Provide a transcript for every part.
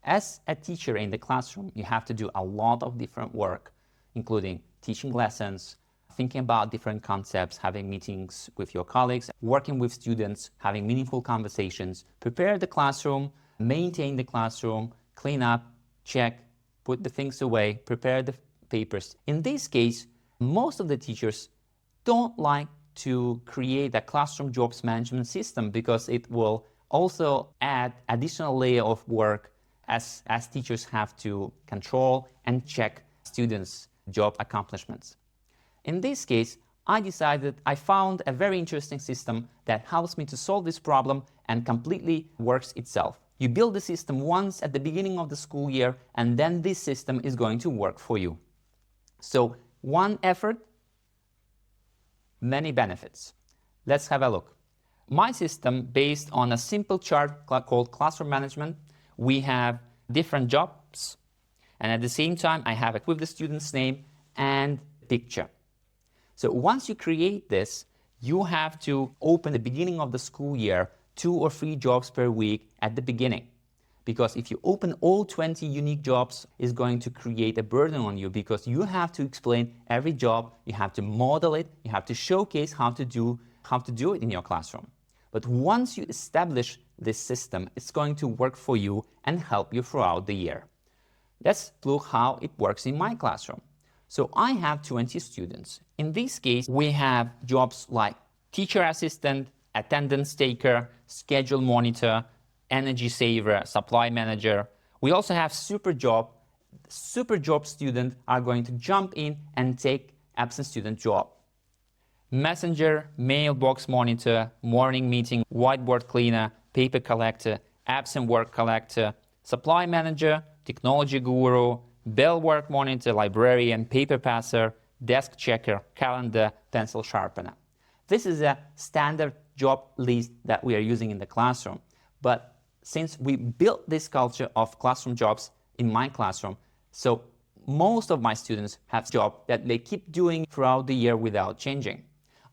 As a teacher in the classroom, you have to do a lot of different work, including teaching lessons, thinking about different concepts, having meetings with your colleagues, working with students, having meaningful conversations, prepare the classroom, maintain the classroom, clean up, check, put the things away, prepare the papers. In this case, most of the teachers don't like to create a classroom jobs management system because it will also add additional layer of work as teachers have to control and check students' job accomplishments. In this case, I found a very interesting system that helps me to solve this problem and completely works itself. You build the system once at the beginning of the school year, and then this system is going to work for you. So one effort, many benefits. Let's have a look. My system, based on a simple chart called classroom management, we have different jobs, and at the same time, I have it with the student's name and picture. So once you create this, you have to open the beginning of the school year 2 or 3 jobs per week at the beginning. Because if you open all 20 unique jobs, it's going to create a burden on you because you have to explain every job, you have to model it, you have to showcase how to do it in your classroom. But once you establish this system, it's going to work for you and help you throughout the year. Let's look how it works in my classroom. So I have 20 students. In this case, we have jobs like teacher assistant, attendance taker, schedule monitor, energy saver, supply manager. We also have super job. Super job students are going to jump in and take absent student job. Messenger, mailbox monitor, morning meeting, whiteboard cleaner, paper collector, absent work collector, supply manager, technology guru, bell work monitor, librarian, paper passer, desk checker, calendar, pencil sharpener. This is a standard job list that we are using in the classroom. But since we built this culture of classroom jobs in my classroom, so most of my students have jobs that they keep doing throughout the year without changing.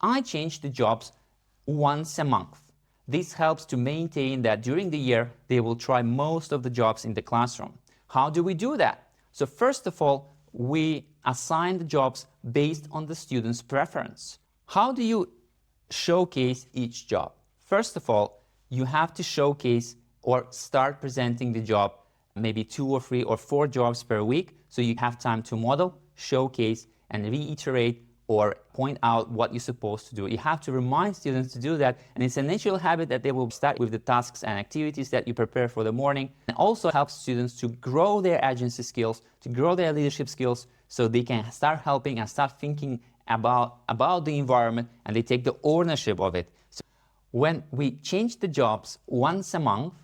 I change the jobs once a month. This helps to maintain that during the year, they will try most of the jobs in the classroom. How do we do that? So first of all, we assign the jobs based on the student's preference. How do you showcase each job? First of all, you have to showcase or start presenting the job, maybe 2 or 3 or 4 jobs per week, so you have time to model, showcase, and reiterate or point out what you're supposed to do. You have to remind students to do that, and it's a natural habit that they will start with the tasks and activities that you prepare for the morning. It also helps students to grow their agency skills, to grow their leadership skills, so they can start helping and start thinking about the environment, and they take the ownership of it. So when we change the jobs once a month,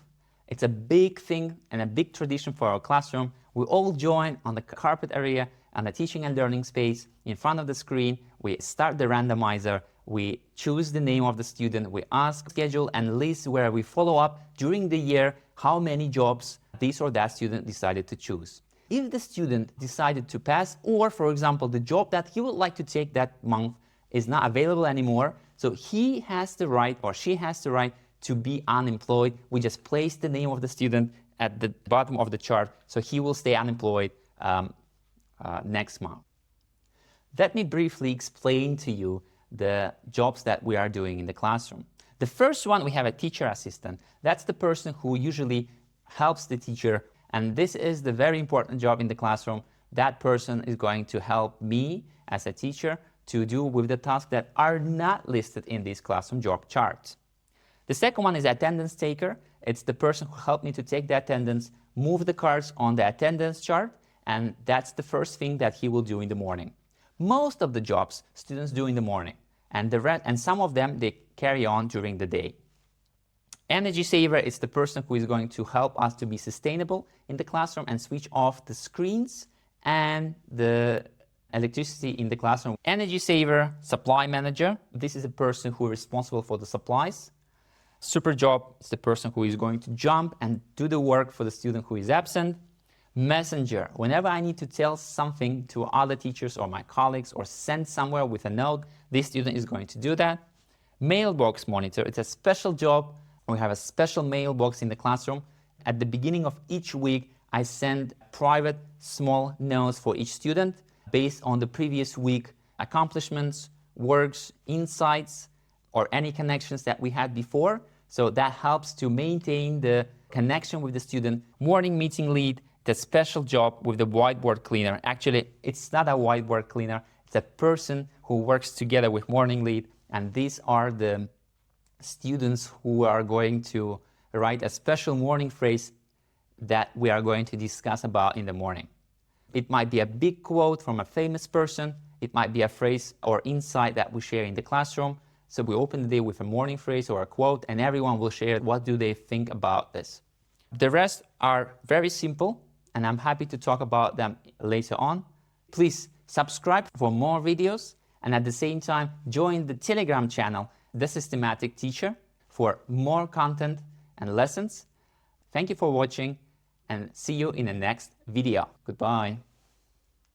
it's a big thing and a big tradition for our classroom. We all join on the carpet area and the teaching and learning space in front of the screen. We start the randomizer. We choose the name of the student. We ask, schedule, and list where we follow up during the year how many jobs this or that student decided to choose. If the student decided to pass, or for example, the job that he would like to take that month is not available anymore, so he has the right or she has the right to be unemployed. We just place the name of the student at the bottom of the chart, so he will stay unemployed next month. Let me briefly explain to you the jobs that we are doing in the classroom. The first one, we have a teacher assistant. That's the person who usually helps the teacher, and this is the very important job in the classroom. That person is going to help me as a teacher to do with the tasks that are not listed in these classroom job charts. The second one is attendance taker. It's the person who helped me to take the attendance, move the cards on the attendance chart, and that's the first thing that he will do in the morning. Most of the jobs students do in the morning, and some of them they carry on during the day. Energy saver is the person who is going to help us to be sustainable in the classroom and switch off the screens and the electricity in the classroom. Energy saver, supply manager. This is a person who is responsible for the supplies. Super job is the person who is going to jump and do the work for the student who is absent. Messenger, whenever I need to tell something to other teachers or my colleagues or send somewhere with a note, this student is going to do that. Mailbox monitor, it's a special job. We have a special mailbox in the classroom. At the beginning of each week, I send private small notes for each student based on the previous week accomplishments, works, insights, or any connections that we had before. So that helps to maintain the connection with the student. Morning meeting lead, the special job with the whiteboard cleaner. Actually, it's not a whiteboard cleaner, it's a person who works together with morning lead, and these are the students who are going to write a special morning phrase that we are going to discuss about in the morning. It might be a big quote from a famous person, it might be a phrase or insight that we share in the classroom. So we open the day with a morning phrase or a quote, and everyone will share what do they think about this. The rest are very simple, and I'm happy to talk about them later on. Please subscribe for more videos, and at the same time, join the Telegram channel, The Systematic Teacher, for more content and lessons. Thank you for watching, and see you in the next video. Goodbye.